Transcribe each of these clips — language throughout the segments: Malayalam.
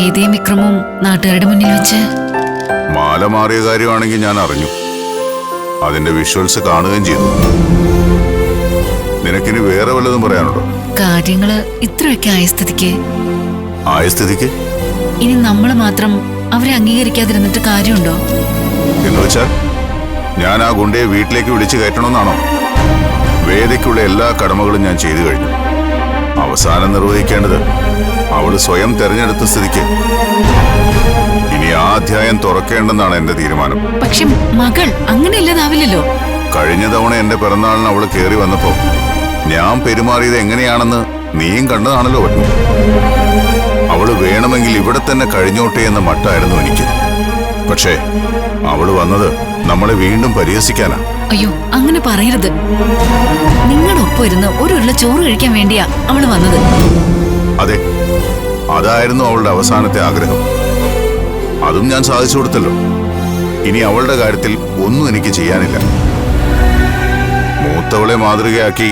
വേദയും വിക്രമും നാട്ടുകാരുടെ മുന്നിൽ വെച്ച് മാല മാറിയ കാര്യമാണെങ്കിൽ ഞാൻ അറിഞ്ഞു. അതിന്റെ വിഷ്വൽസ് കാണുകയും ചെയ്തു. നിനക്കിനി വേറെ വല്ലതും പറയാനുണ്ടോ? കാര്യങ്ങള് ഇത്രയൊക്കെ ആയ സ്ഥിതിക്ക് ഇനി നമ്മള് മാത്രം അവരെ അംഗീകരിക്കാതിരുന്നിട്ട് കാര്യമുണ്ടോ? എന്ന് വെച്ചാൽ ഞാൻ ആ ഗുണ്ടയെ വീട്ടിലേക്ക് വിളിച്ചു കയറ്റണമെന്നാണോ? വേദയ്ക്കുള്ള എല്ലാ കടമകളും ഞാൻ ചെയ്തു കഴിഞ്ഞു. അവസാനം നിർവഹിക്കേണ്ടത് അവള് സ്വയം തെരഞ്ഞെടുത്ത സ്ഥിതിക്ക് ഇനി ആ അധ്യായം തുറക്കേണ്ടെന്നാണ് എന്റെ തീരുമാനം. പക്ഷെ മകൾ അങ്ങനെയല്ലതാവില്ലല്ലോ. കഴിഞ്ഞ തവണ എന്റെ പിറന്നാളിന് അവള് കയറി വന്നപ്പോ ഞാൻ പെരുമാറിയത് എങ്ങനെയാണെന്ന് നീയും കണ്ടതാണല്ലോ പത്മ. അവള് വേണമെങ്കിൽ ഇവിടെ തന്നെ കഴിഞ്ഞോട്ടെ എന്ന മട്ടായിരുന്നു എനിക്ക്. പക്ഷേ അവള് വന്നത് നമ്മളെ വീണ്ടും പരിഹസിക്കാനാ. അയ്യോ, അങ്ങനെ പറയരുത്. നിങ്ങളുടെ ഒപ്പം ഇരുന്ന് ഒരു ഉരുള ചോറ് കഴിക്കാൻ വേണ്ടിയാ അവള് വന്നത്. അതെ, അതായിരുന്നു അവളുടെ അവസാനത്തെ ആഗ്രഹം. അതും ഞാൻ സാധിച്ചു കൊടുത്തല്ലോ. ഇനി അവളുടെ കാര്യത്തിൽ ഒന്നും എനിക്ക് ചെയ്യാനില്ല. മൂത്തവളെ മാതൃകയാക്കി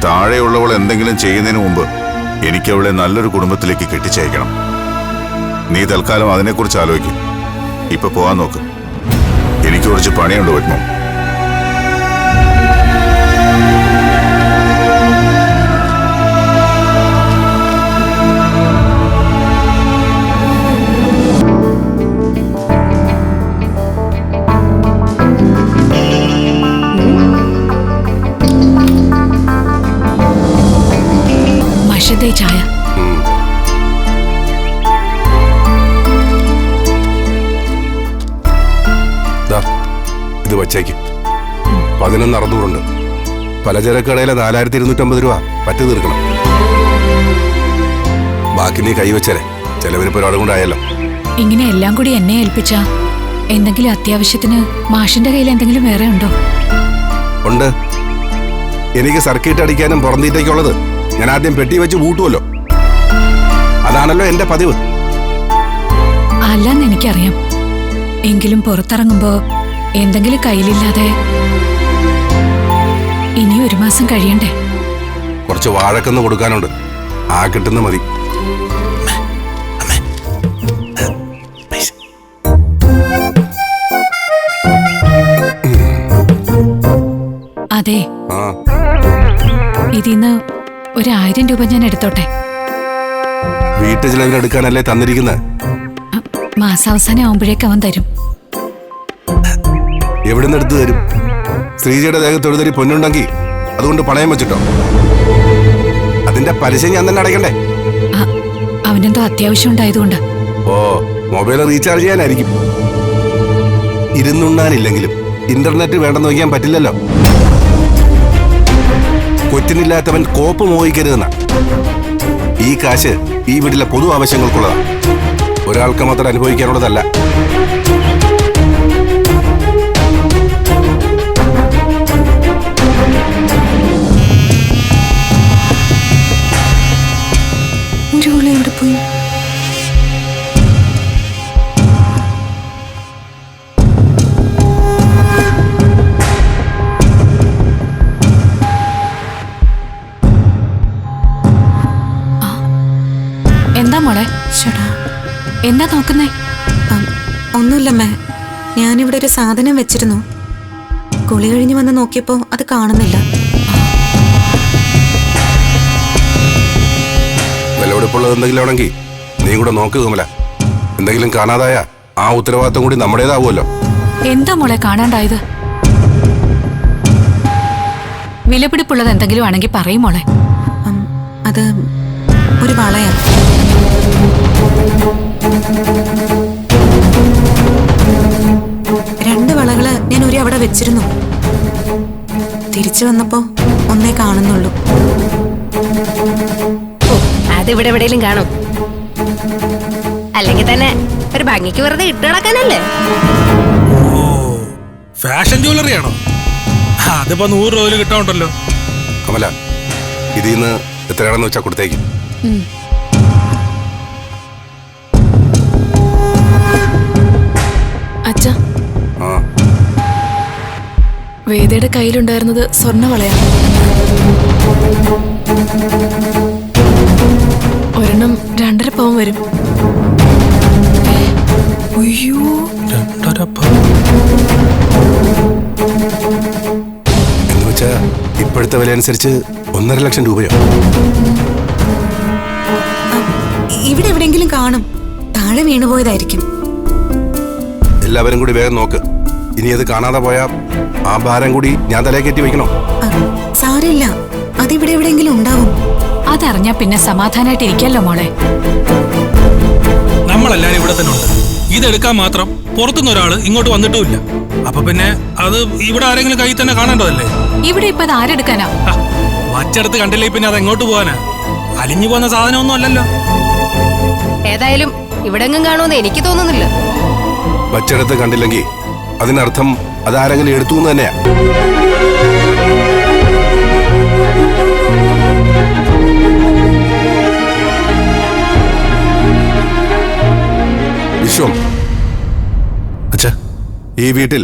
താഴെയുള്ളവൾ എന്തെങ്കിലും ചെയ്യുന്നതിന് മുമ്പ് എനിക്ക് അവളെ നല്ലൊരു കുടുംബത്തിലേക്ക് കെട്ടിച്ചയക്കണം. നീ തൽക്കാലം അതിനെക്കുറിച്ച് ആലോചിക്കും. ഇപ്പൊ പോവാൻ നോക്ക്. എനിക്ക് കുറച്ച് പണിയുണ്ട് പത്മ. ചായ ഇത് വച്ചേക്ക്. 11,600 പലചരക്കടയിലെ 4,250 രൂപ പറ്റു തീർക്കണം. ബാക്കി നീ കൈവച്ചേരെ. ചെലവിനിപ്പോ ഒരാളും കൊണ്ടായല്ലോ. ഇങ്ങനെ എല്ലാം കൂടി എന്നെ ഏൽപ്പിച്ച എന്തെങ്കിലും അത്യാവശ്യത്തിന് മാഷിന്റെ കയ്യിൽ എന്തെങ്കിലും വേറെ ഉണ്ടോ? ഉണ്ട്. എനിക്ക് സർക്കിട്ട് അടിക്കാനും പുറന്തീറ്റയ്ക്കുള്ളത് ഞാൻ ആദ്യം പെട്ടി വെച്ച് പൂട്ടുമല്ലോ. അതാണല്ലോ എന്റെ പതിവ്. അല്ലെന്ന് എനിക്കറിയാം. എങ്കിലും പുറത്തിറങ്ങുമ്പോ എന്തെങ്കിലും കയ്യിലില്ലാതെ ഇനി 1 മാസം കഴിയണ്ടേ? കുറച്ച് വാഴക്കന്ന് കൊടുക്കാനുണ്ട്. ആ കിട്ടുന്ന മതി. അതെ, ഇതിന്ന് 1,000 രൂപ ഞാൻ എടുത്തോട്ടെ. വീട്ടു ചിലവിനെടുക്കാനല്ലേ തന്നിരിക്കുന്നത്? മാസാവസാനം ആവുമ്പോഴേക്ക് അവൻ തരും. എവിടുന്ന് എടുത്തു തരും? ശ്രീജയുടെ ദേഹത്ത് 1 തരി പൊന്നുണ്ടെങ്കിൽ അതുകൊണ്ട് പണയം വെച്ചിട്ടോ? അതിന്റെ പലിശ ഞാൻ തന്നെ അടയ്ക്കണ്ടേ? അവനെന്തോ അത്യാവശ്യം ഉണ്ടായതുകൊണ്ട്. ഓ, മൊബൈൽ റീചാർജ് ചെയ്യാനായിരിക്കും. ഇരുന്നുണ്ണാനില്ലെങ്കിലും ഇന്റർനെറ്റ് വേണ്ടെന്ന് വയ്ക്കാൻ പറ്റില്ലല്ലോ. കൊറ്റിനില്ലാത്തവൻ കോപ്പ് മോഹിക്കരുതെന്ന. ഈ കാശ് ഈ വീട്ടിലെ പൊതു ആവശ്യങ്ങൾക്കുള്ളതാ. ഒരാൾക്ക് മാത്രം അനുഭവിക്കാനുള്ളതല്ല. എവിടെ പോയി? എന്താ മോളെ? എന്താ നോക്കുന്നേ? ഒന്നുമില്ലമ്മേ, ഞാനിവിടെ ഒരു സാധനം വെച്ചിരുന്നു. കുളി കഴിഞ്ഞ് വന്ന് നോക്കിയപ്പോ അത് കാണുന്നില്ല. വിലപിടിപ്പുള്ളത് എന്തെങ്കിലും ആണെങ്കിൽ നീ കൂടെ നോക്ക് കമല. എന്തെങ്കിലും കാണാതായ ആ ഉത്തരവാദിത്വം കൂടി നമ്മുടേതാവുമല്ലോ. എന്താ മോളെ കാണാണ്ടായത്? വിലപിടിപ്പുള്ളത് എന്തെങ്കിലും ആണെങ്കിൽ പറയും മോളെ. അത് ഒരു വളയാ. രണ്ട് വളകള് ഞാൻ അവിടെ വെച്ചിരുന്നു. തിരിച്ചു വന്നപ്പോ ഒന്നേ കാണുന്നുള്ളൂ. അതിവിടെ എവിടെയെങ്കിലും കാണും. അല്ലെങ്കിൽ തന്നെ ഒരു ഭംഗിക്ക് വെറുതെ ഇട്ട് നടക്കാനല്ലേ. ഫാഷൻ ജ്വല്ലറി ആണോ? അതിപ്പോ 100 രൂപയിൽ കിട്ടാണ്ടല്ലോ. കമല, ഇതിന്ന് എത്രയാണെന്ന് വെച്ചാ കൊടുത്തേക്ക്. അച്ഛാ, വേദയുടെ കയ്യിലുണ്ടായിരുന്നത് സ്വർണ്ണവളയാണ്. ഒരെണ്ണം 2.5 പവൻ വരും. എന്ന് വെച്ചാ ഇപ്പോഴത്തെ വില അനുസരിച്ച് 1.5 ലക്ഷം രൂപയോ? ഇവിടെ എവിടെയെങ്കിലും കാണും. താഴെ വീണുപോയതായിരിക്കും. എല്ലാവരും കൂടി വേഗം നോക്ക്. ഇനി അത് കാണാതെ പോയാ ആ ഭാരം കൂടി ഞാൻ തലയെ കയറ്റി വെക്കണോ? സാരമില്ല, അതിവിടെ എവിടെയെങ്കിലും ഉണ്ടാവും. അതറിഞ്ഞാ പിന്നെ സമാധാനായിട്ട് ഇരിക്കല്ലോ മോളെ. നമ്മളെല്ലാരും ഇവിടെ തന്നെ ഉണ്ട്. ഇതെടുക്കാൻ മാത്രം പുറത്തുനിന്ന് ഒരാള് ഇങ്ങോട്ട് വന്നിട്ടുമില്ല. അപ്പൊ പിന്നെ അത് ഇവിടെ ആരെങ്കിലും കയ്യിൽ തന്നെ കാണേണ്ടതല്ലേ? ഇവിടെ ഇപ്പൊ അത് ആരെടുക്കാനാ? വച്ചെടുത്ത് കണ്ടില്ലേ പിന്നെ അത് എങ്ങോട്ട് പോകാനാ? അലിഞ്ഞു പോകുന്ന സാധനമൊന്നും അല്ലല്ലോ. ഏതായാലും ഇവിടെങ്ങും കാണുമെന്ന് എനിക്ക് തോന്നുന്നില്ല. വച്ചെടുത്ത് കണ്ടില്ലെങ്കിൽ അതിനർത്ഥം അതാരെങ്കിലും എടുത്തു എന്ന് തന്നെയാ. വിശ്വം, അച്ഛാ, ഈ വീട്ടിൽ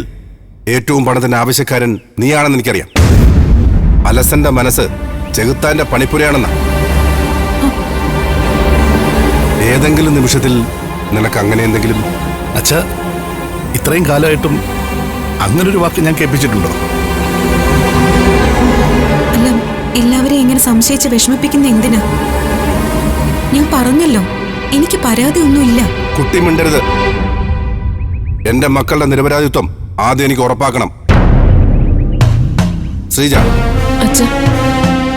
ഏറ്റവും പണത്തിന്റെ ആവശ്യക്കാരൻ നീയാണെന്ന് എനിക്കറിയാം. അലസന്റെ മനസ്സ് ചെകുത്താന്റെ പണിപ്പുരയാണെന്ന. ഏതെങ്കിലും നിമിഷത്തിൽ നിനക്ക് അങ്ങനെ എന്തെങ്കിലും? അച്ഛാ, ഇത്രയും കാലമായിട്ടും അങ്ങനൊരു വാക്ക് ഞാൻ കേൾപ്പിച്ചിട്ടുണ്ടോ? അല്ല, എല്ലാവരെയും ഇങ്ങനെ സംശയിച്ച് വിഷമിപ്പിക്കുന്ന എന്തിനാ? ഞാൻ പറഞ്ഞല്ലോ, എനിക്ക് പരാതി ഒന്നുമില്ല. കുട്ടി മിണ്ടരുത്. എന്റെ മക്കളുടെ നിരപരാധിത്വം ആദ്യം എനിക്ക് ഉറപ്പാക്കണം. ശ്രീജ,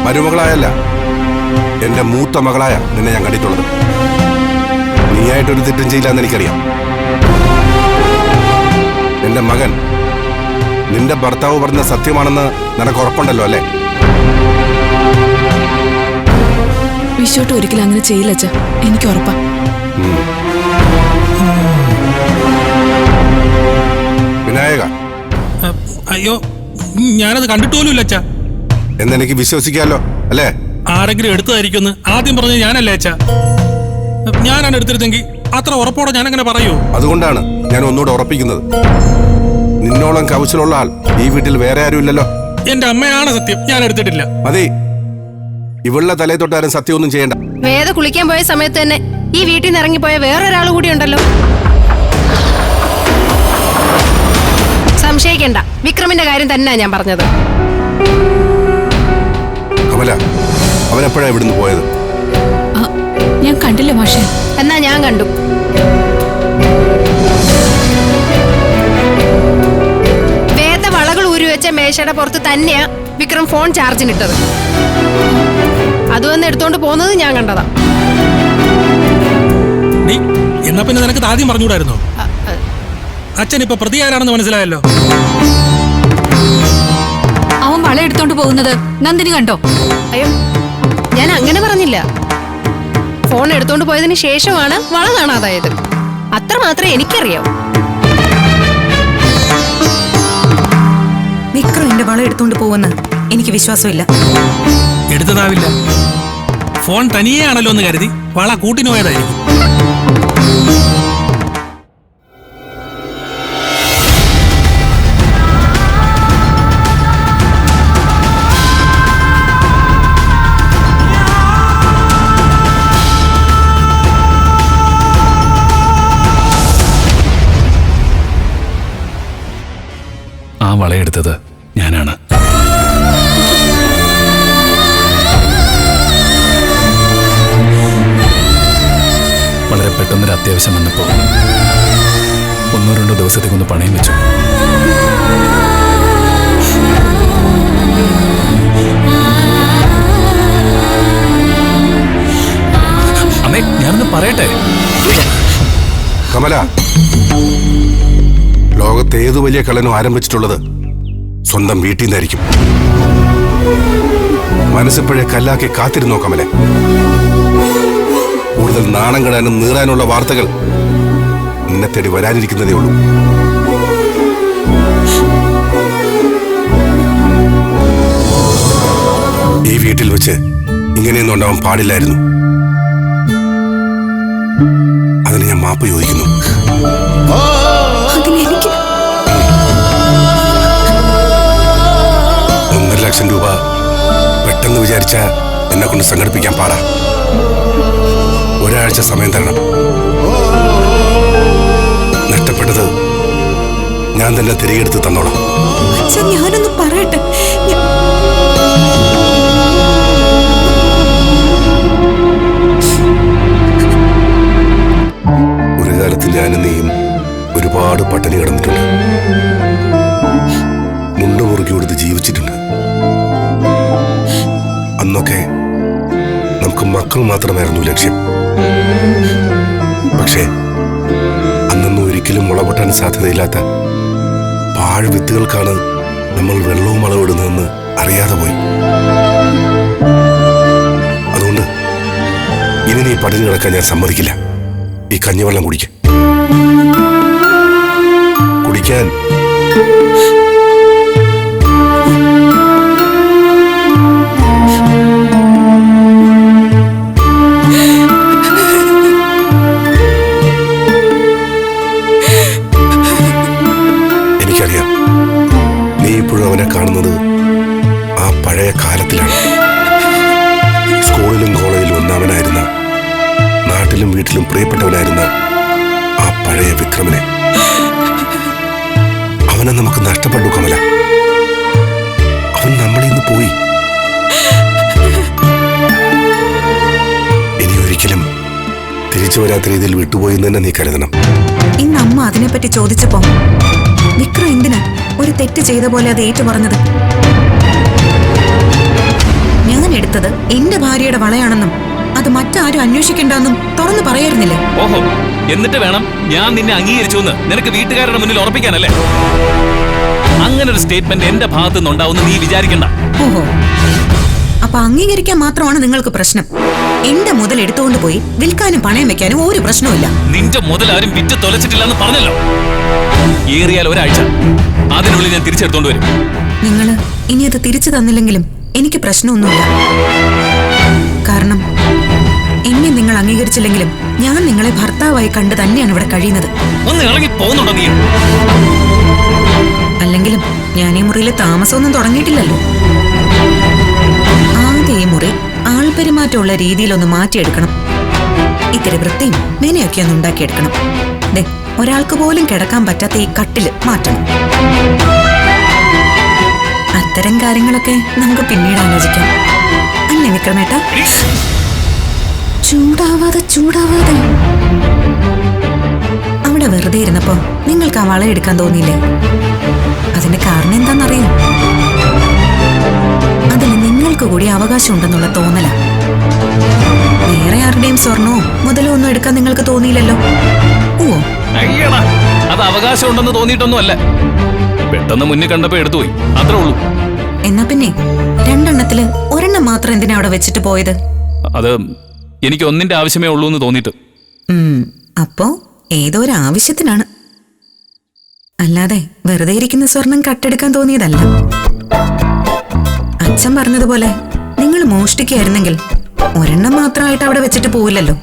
മരുമകളായല്ല, എന്റെ മൂത്ത മകളായ നിന്നെ ഞാൻ കണ്ടിട്ടുള്ളത്. നീയായിട്ടൊരു തെറ്റും ചെയ്യില്ലെന്ന് എനിക്കറിയാം. എന്റെ മകൻ നിന്റെ ഭർത്താവ് പറഞ്ഞ സത്യമാണെന്ന് നിനക്ക് ഉറപ്പുണ്ടല്ലോ അല്ലേ? വിശ്വട്ട് ഒരിക്കലും അങ്ങനെ ചെയ്യില്ല അച്ഛാ, എനിക്ക് ഉറപ്പാ. വിനായക, അയ്യോ, ഞാനത് കണ്ടിട്ട് പോലുമില്ല അച്ഛാ. എന്നെനിക്ക് വിശ്വസിക്കാമല്ലോ അല്ലേ? ആരെങ്കിലും എടുത്തതായിരിക്കുമെന്ന് ആദ്യം പറഞ്ഞത് ഞാനല്ലേ അച്ഛാ. ഞാനാണ് എടുത്തിരുന്നെങ്കിൽ അത്ര ഉറപ്പോടെ ഞാൻ അങ്ങനെ പറയൂ? അതുകൊണ്ടാണ് ഞാൻ ഒന്നുകൂടെ ഉറപ്പിക്കുന്നത്. നിന്നോളം കൗശലുള്ള ആൾ ഈ വീട്ടിൽ വേറെ ആരും ഇല്ലല്ലോ. എന്റെ അമ്മയാണ് സത്യം, ഞാൻ എടുത്തിട്ടില്ല. മതി, ഇവളുടെ തലയിൽ തൊട്ടാരും സത്യമൊന്നും ചെയ്യണ്ട. വേദ കുളിക്കാൻ പോയ സമയത്ത് തന്നെ ഈ വീട്ടിൽ നിന്ന് ഇറങ്ങിപ്പോയ വേറൊരാൾ കൂടി ഉണ്ടല്ലോ. സംശയിക്കണ്ട, വിക്രമിന്റെ കാര്യം തന്നെയാ ഞാൻ പറഞ്ഞത്. കമല, അവനെപ്പോഴാ ഇവിടുന്ന് പോയത്? ഞാൻ കണ്ടില്ല മാഷേ. എന്നാ ഞാൻ കണ്ടു. വേദ വളകൾ ഊരിവെച്ച മേശയുടെ പുറത്ത് തന്നെയാ വിക്രം ഫോൺ ചാർജിനിട്ടത്. അത് വന്ന് എടുത്തോണ്ട് പോകുന്നത് ഞാൻ കണ്ടതാ. എന്നാ പിന്നെ നിനക്ക് ആദ്യം പറഞ്ഞുകൂടായിരുന്നോ? അച്ഛൻ ഇപ്പൊ പ്രതി ആരാണെന്ന് മനസ്സിലായല്ലോ. അവൻ വള എടുത്തോണ്ട് പോകുന്നത് നന്ദിനി കണ്ടോ? അയ്യോ, ഞാൻ അങ്ങനെ പറഞ്ഞില്ല. ഫോൺ എടുത്തോണ്ട് പോയതിന് ശേഷമാണ് വള കാണാതായത്. അത്ര മാത്രമേ എനിക്കറിയാവൂ. വിക്രം എന്റെ വള എടുത്തോണ്ട് പോവെന്ന് എനിക്ക് വിശ്വാസമില്ല. എടുത്തതാവില്ല. ഫോൺ തനിയെ ആണല്ലോ എന്ന് കരുതി വള കൂട്ടിന് പോയതായിരിക്കും. ആ വളയെടുത്തത് ഞാനാണ്. വളരെ പെട്ടെന്നൊരു അത്യാവശ്യം വന്നപ്പോ 1-2 ദിവസത്തേക്കൊന്ന് പണയം വെച്ചു. അമ്മേ, ഞാനൊന്ന് പറയട്ടെ. കമല, ലോകത്ത് ഏതു വലിയ കള്ളനും ആരംഭിച്ചിട്ടുള്ളത് സ്വന്തം വീട്ടിൽ നിന്നായിരിക്കും. മനസ്സിപ്പോഴേ കല്ലാക്കി കാത്തിരുന്നോ കമലെ. കൂടുതൽ നാണം കെടാനും നീറാനുള്ള വാർത്തകൾ നിന്നെ തേടി വരാനിരിക്കുന്നതേ ഉള്ളൂ. ഈ വീട്ടിൽ വെച്ച് ഇങ്ങനെയൊന്നും ഉണ്ടാവാൻ പാടില്ലായിരുന്നു. അതിന് ഞാൻ മാപ്പ് ചോദിക്കുന്നു. അതിനെനിക്ക് 1.5 ലക്ഷം രൂപ പെട്ടെന്ന് വിചാരിച്ച എന്നെ കൊണ്ട് സംഘടിപ്പിക്കാൻ പാടാ. ഒരാഴ്ച സമയം തരണം. നഷ്ടപ്പെട്ടത് തന്നെ തിരികെടുത്ത് തന്നോളാം. അച്ഛൻ ഞാനൊന്ന് പറയട്ടെ. ഒരു കാലത്ത് ഞാനും നീയും ഒരുപാട് പട്ടിണി കിടന്നിട്ടുണ്ട്. മുണ്ട് മുറുക്കി കൊടുത്ത് ജീവിച്ചിട്ടുണ്ട്. അന്നൊക്കെ നമുക്ക് മക്കൾ മാത്രമായിരുന്നു ലക്ഷ്യം. പക്ഷേ അന്നൊന്നും ഒരിക്കലും മുളപൊട്ടാൻ സാധ്യതയില്ലാത്ത പാഴ് വിത്തുകൾക്കാണ് നമ്മൾ വെള്ളവും വളവിടുന്നതെന്ന് അറിയാതെ പോയി. അതുകൊണ്ട് ഇനി നീ പട്ടിണി കിടക്കാൻ ഞാൻ സമ്മതിക്കില്ല. ഈ കഞ്ഞിവെള്ളം കുടിക്കാൻ എനിക്കറിയാം നീ ഇപ്പോഴും അവനെ കാണുന്നത് ആ പഴയ കാലത്തിലാണ്. സ്കൂളിലും കോളേജിലും ഒന്നാമനായിരുന്ന, നാട്ടിലും വീട്ടിലും പ്രിയപ്പെട്ടവനായിരുന്ന ആ പഴയ വിക്രമനെ. അവനെ നമുക്ക് നഷ്ടപ്പെട്ടു കമല. അവൻ നമ്മളിൽ നിന്ന് പോയി. ഇനി ഒരിക്കലും തിരിച്ചു വരാത്ത രീതിയിൽ വിട്ടുപോയി എന്ന് തന്നെ നീ കരുതണം. ഇന്ന് അമ്മ അതിനെപ്പറ്റി ചോദിച്ചപ്പോ വിക്രം എന്തിനാ ഒരു തെറ്റ് ചെയ്ത പോലെ അത് ഏറ്റു പറഞ്ഞത്? ഞാൻ എടുത്തത് എന്റെ ഭാര്യയുടെ വളയാണെന്നും അത് മറ്റാരും അന്വേഷിക്കണ്ടെന്നും തുറന്നു പറയായിരുന്നില്ലേ? ഓഹോ, എന്നിട്ട് വേണം ഞാൻ നിന്നെ അംഗീകരിച്ചു എന്ന് നിനക്ക് വീട്ടുകാരുടെ മുന്നിൽ ഉറപ്പിക്കാനല്ലേ? അങ്ങനെ ഒരു സ്റ്റേറ്റ്മെന്റ് എന്റെ ഭാഗത്തു നിന്നുണ്ടാവുമെന്ന് നീ വിചാരിക്കണ്ട. ഓഹോ, അപ്പൊ അംഗീകരിക്കാൻ മാത്രമാണ് നിങ്ങൾക്ക് പ്രശ്നം. എന്റെ മുതൽ എടുത്തുകൊണ്ട് പോയി വിൽക്കാനും പണയം വെക്കാനും ഒരു പ്രശ്നവുമില്ല. നിന്റെ മുതൽ ആരും വിറ്റ് തൊലച്ചിട്ടില്ലെന്ന് പറഞ്ഞല്ലോ. ഏറിയാൽ ഒരാഴ്ച, അതിനുള്ളിൽ ഞാൻ തിരിച്ചെടുത്തോണ്ട് വരും. നിങ്ങള് ഇനി അത് തിരിച്ചു തന്നില്ലെങ്കിലും എനിക്ക് പ്രശ്നമൊന്നുമില്ല. കാരണം എന്നെ നിങ്ങൾ അംഗീകരിച്ചില്ലെങ്കിലും ഞാൻ നിങ്ങളെ ഭർത്താവായി കണ്ട് തന്നെയാണ് ഇവിടെ കഴിയുന്നത്. ഒന്ന് ഇറങ്ങി പോകുന്നുണ്ടോ നീ? അല്ലെങ്കിലും ഞാൻ ഈ മുറിയിൽ താമസമൊന്നും തുടങ്ങിയിട്ടില്ലല്ലോ. ആദ്യ ഈ മുറി ആൾപെരുമാറ്റമുള്ള രീതിയിലൊന്ന് മാറ്റിയെടുക്കണം. ഇത്തിരി വൃത്തിയും മെനയൊക്കെ ഒന്ന് ഉണ്ടാക്കിയെടുക്കണം. ദേ, ഒരാൾക്ക് പോലും കിടക്കാൻ പറ്റാത്ത ഈ കട്ടില് മാറ്റണം. അത്തരം കാര്യങ്ങളൊക്കെ നമുക്ക് പിന്നീട് ആലോചിക്കാം. അല്ലേ വിക്രമേട്ട? ചൂടാവാതെ അവിടെ വെറുതെ ഇരുന്നപ്പോ നിങ്ങൾക്ക് ആ വള എടുക്കാൻ തോന്നിയില്ലേ? അതിന്റെ കാരണം എന്താണെന്നറിയോ? അതിന് നിങ്ങൾക്ക് കൂടി അവകാശം ഉണ്ടെന്നുള്ള തോന്നല. വേറെ ആരുടെയും സ്വർണമോ മുതലോ ഒന്നും എടുക്കാൻ നിങ്ങൾക്ക് തോന്നിയില്ലല്ലോ. ഓ, അത് അവകാശം ഉണ്ടെന്ന് തോന്നിയിട്ടൊന്നും അല്ല. പെട്ടെന്ന് മുന്നിൽ കണ്ടപ്പോ എടുത്തുപോയി, അത്രേ ഉള്ളൂ. എന്നാ പിന്നെ രണ്ടെണ്ണത്തില് ഒരെണ്ണം മാത്രം എന്തിനാ അവിടെ വെച്ചിട്ട് പോയത്? അത് എനിക്ക് ഒന്നിന്റെ ആവശ്യമേ ഉള്ളൂ എന്ന് തോന്നിയിട്ട്. അപ്പോ ഏതോ ഒരു ആവശ്യത്തിനാണ്, അല്ലാതെ വെറുതെ ഇരിക്കുന്ന സ്വർണം കട്ടെടുക്കാൻ തോന്നിയതല്ല. അച്ഛൻ പറഞ്ഞതുപോലെ നിങ്ങൾ മോഷ്ടിക്കായിരുന്നെങ്കിൽ ഒരെണ്ണം മാത്രമായിട്ട് അവിടെ വെച്ചിട്ട് പോവില്ലല്ലോ.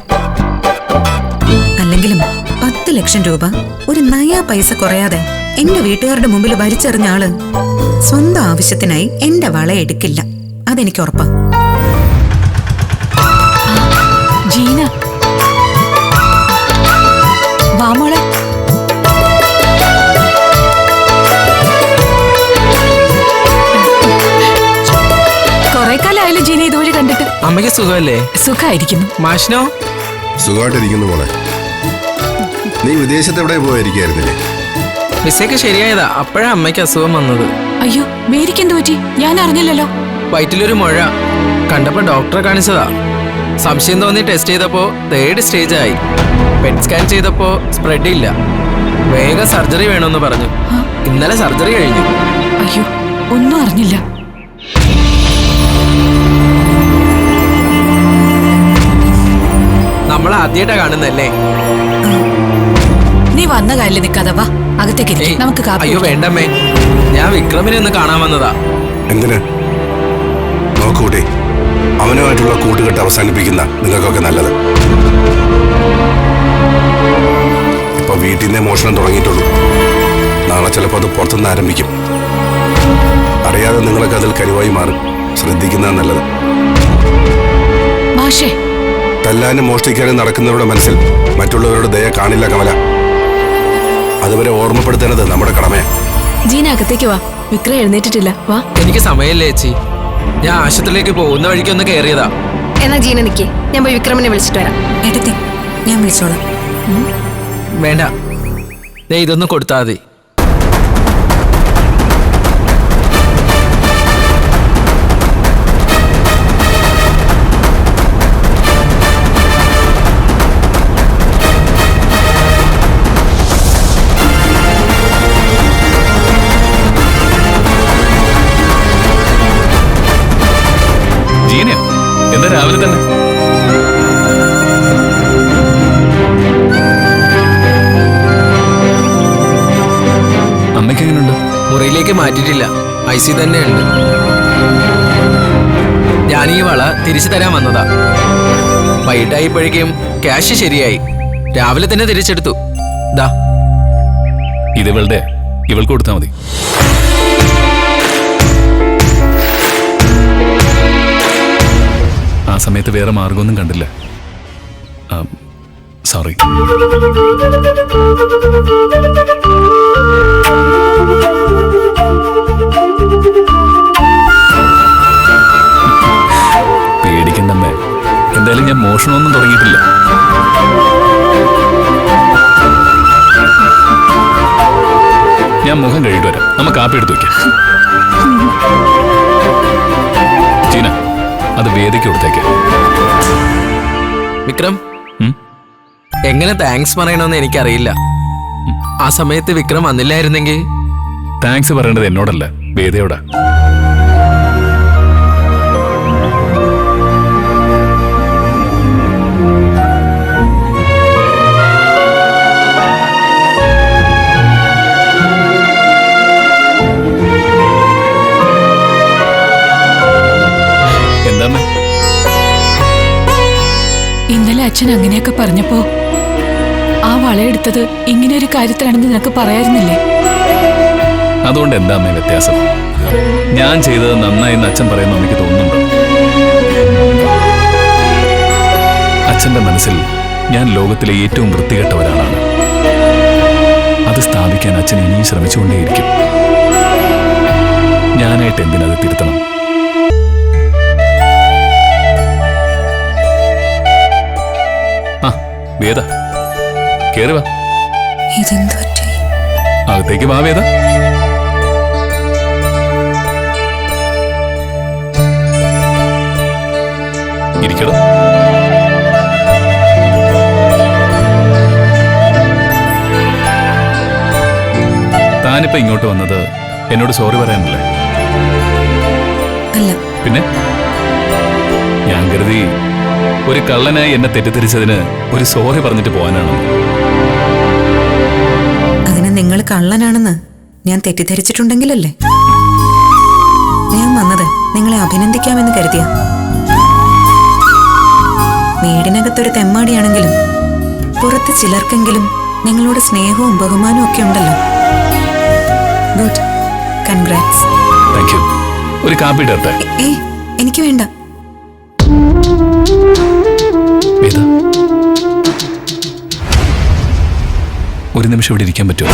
അല്ലെങ്കിലും 10 ലക്ഷം രൂപ ഒരു നയാ പൈസ കുറയാതെ എന്റെ വീട്ടുകാരുടെ മുമ്പിൽ ഭരിച്ചെറിഞ്ഞ ആള് സ്വന്തം ആവശ്യത്തിനായി എന്റെ വള എടുക്കില്ല. അതെനിക്ക് ഉറപ്പാ. ജീന, വാ മോളെ. കൊറേ കാലമായാലും ജീന ഇതുവഴി കണ്ടിട്ട്. അമ്മയ്ക്ക് സുഖമല്ലേ? സുഖായിരിക്കുന്നു. മാഷിനോ? സുഖമായിട്ടിരിക്കുന്നു മോളെ. നീ വിദേശത്ത് എവിടെ പോയിരിക്കായിരുന്നില്ലേ? വിസയൊക്കെ ശരിയായതാ, അപ്പോഴാ അമ്മയ്ക്ക് അസുഖം വന്നത്. അയ്യോ, മേരിക്ക് എന്ത് പറ്റി? ഞാൻ അറിഞ്ഞില്ലല്ലോ. വയറ്റിലൊരു മുഴ കണ്ടപ്പോ ഡോക്ടറെ കാണിച്ചതാ. സംശയം തോന്നി ടെസ്റ്റ് ചെയ്തപ്പോ 3rd സ്റ്റേജ് ആയി. പെറ്റ് സ്കാൻ ചെയ്തപ്പോ സ്പ്രെഡ് ഇല്ല. വേഗം സർജറി വേണമെന്ന് പറഞ്ഞു. ഇന്നലെ സർജറി കഴിഞ്ഞു. അയ്യോ, ഒന്നും അറിഞ്ഞില്ല. നമ്മൾ ആദ്യമായിട്ടാ കാണുന്നല്ലേ? നീ വന്ന കാലിൽ നിൽക്കാതെ വാ, അകത്തേക്ക് ഇരിക്ക്. നമുക്ക് കാപ്പി അയ്യോ വേണ്ടമ്മേ, ഞാൻ വിക്രമിനെ ഒന്ന് കാണാൻ വന്നതാ. എന്തിന്? നോക്കൂട്ടെ, അവനുമായിട്ടുള്ള കൂട്ടുകെട്ട് അവസാനിപ്പിക്കുന്ന നിങ്ങൾക്കൊക്കെ നല്ലത്. ഇപ്പൊ വീട്ടിൽ നിന്നേ മോഷണം തുടങ്ങിയിട്ടുള്ളൂ. നാളെ ചിലപ്പോൾ അത് പുറത്തുനിന്ന് ആരംഭിക്കും. അറിയാതെ നിങ്ങളൊക്കെ അതിൽ കരുവായി മാറും. ശ്രദ്ധിക്കുന്നതാണ് നല്ലത്. മാഷേ, തല്ലാനും മോഷ്ടിക്കാനും നടക്കുന്നവരുടെ മനസ്സിൽ മറ്റുള്ളവരുടെ ദയ കാണില്ല കമല. അതുവരെ ഓർമ്മപ്പെടുത്തേണ്ടത് നമ്മുടെ കടമയാണ്. ജീന അകത്തേക്ക് വാ. വിക്രം എഴുന്നേറ്റിട്ടില്ല. വാ. എനിക്ക് സമയമില്ല ചേച്ചി. ഞാൻ ആശുപത്രിയിലേക്ക് പോകുന്ന വഴിക്ക് ഒന്ന് കയറിയതാ. എന്നാ ജീന നിക്കേ, ഞാൻ പോയി വിക്രമിനെ വിളിച്ചിട്ട് വരാം. എടുത്തി, ഞാൻ വിളിച്ചോളാം. വേണ്ട, ദേ ഇതൊന്ന് കൊടുത്താൽ മതി. ജീനയോ? എന്താ രാവിലെ തന്നെ? അമ്മയ്ക്ക് എങ്ങനെയുണ്ട്? മുറിയിലേക്ക് മാറ്റിയിട്ടില്ല, IC തന്നെയുണ്ട്. ഞാൻ ഈ വള തിരിച്ചു തരാൻ വന്നതാ. വൈകിട്ടായപ്പോഴേക്കും ക്യാഷ് ശരിയായി. രാവിലെ തന്നെ തിരിച്ചെടുത്തു. ദാ ഇത് ഇവൾക്ക് കൊടുത്താൽ മതി. ആ സമയത്ത് വേറെ മാർഗമൊന്നും കണ്ടില്ല. സോറി. പേടിക്കണ്ടമ്മേ, എന്തായാലും ഞാൻ മോഷണമൊന്നും തുടങ്ങിയിട്ടില്ല. ഞാൻ മുഖം കഴുകിട്ട് വരാം. നമുക്ക് കാപ്പി എടുത്ത് വയ്ക്കാം. ജീന, അത് വേദിക്ക് കൊടുത്തേക്കാം. വിക്രം, എങ്ങനെ താങ്ക്സ് പറയണമെന്ന് എനിക്കറിയില്ല. ആ സമയത്ത് വിക്രം വന്നില്ലായിരുന്നെങ്കിൽ. താങ്ക്സ് പറയേണ്ടത് എന്നോടല്ല, വേദയോടാ. എന്താ ഇന്നലെ അച്ഛൻ അങ്ങനെയൊക്കെ പറഞ്ഞപ്പോ ആ വളയെടുത്തത് ഇങ്ങനെ ഒരു കാര്യത്തിലാണെന്ന് നിനക്ക് പറയായിരുന്നില്ലേ? അതുകൊണ്ട് എന്താ അമ്മ വ്യത്യാസം? ഞാൻ ചെയ്തത് നന്നായെന്ന് അച്ഛൻ പറയുന്ന എനിക്ക് തോന്നുന്നുണ്ടോ? അച്ഛന്റെ മനസ്സിൽ ഞാൻ ലോകത്തിലെ ഏറ്റവും വൃത്തികെട്ട ഒരാളാണ്. അത് സ്ഥാപിക്കാൻ അച്ഛൻ ഇനിയും ശ്രമിച്ചുകൊണ്ടേയിരിക്കും. ഞാനായിട്ട് എന്തിനത് തിരുത്തണം? ആ വേദ, കേറി വാ. ഇതെന്തു പറ്റി? അകത്തേക്ക് വാ വേദ. ഇരിക്കടോ. താനിപ്പോ ഇങ്ങോട്ട് വന്നത് എന്നോട് സോറി പറയാനല്ലേ? അല്ല. പിന്നെ ഞാൻ കരുതി ഒരു കള്ളനായി എന്നെ തെറ്റിദ്ധരിച്ചതിന് ഒരു സോറി പറഞ്ഞിട്ട് പോകാനാണ്. അതിന് നിങ്ങൾ കള്ളനാണെന്ന് ഞാൻ തെറ്റിദ്ധരിച്ചിട്ടുണ്ടെങ്കിലല്ലേ ഞാൻ വന്നത് നിങ്ങളെ അഭിനന്ദിക്കാമെന്ന് കരുതിയ. വീടിനകത്തൊരു തെമ്മാടിയാണെങ്കിലും പുറത്ത് ചിലർക്കെങ്കിലും നിങ്ങളോട് സ്നേഹവും ബഹുമാനവും ഒക്കെ ഉണ്ടല്ലോ. Good, congrats. Thank you. ഒരു കാപ്പി ഇടട്ടെ? എനിക്ക് വേണ്ട. വേദ, ഒരു നിമിഷം ഇവിടെ ഇരിക്കാൻ പറ്റുമോ?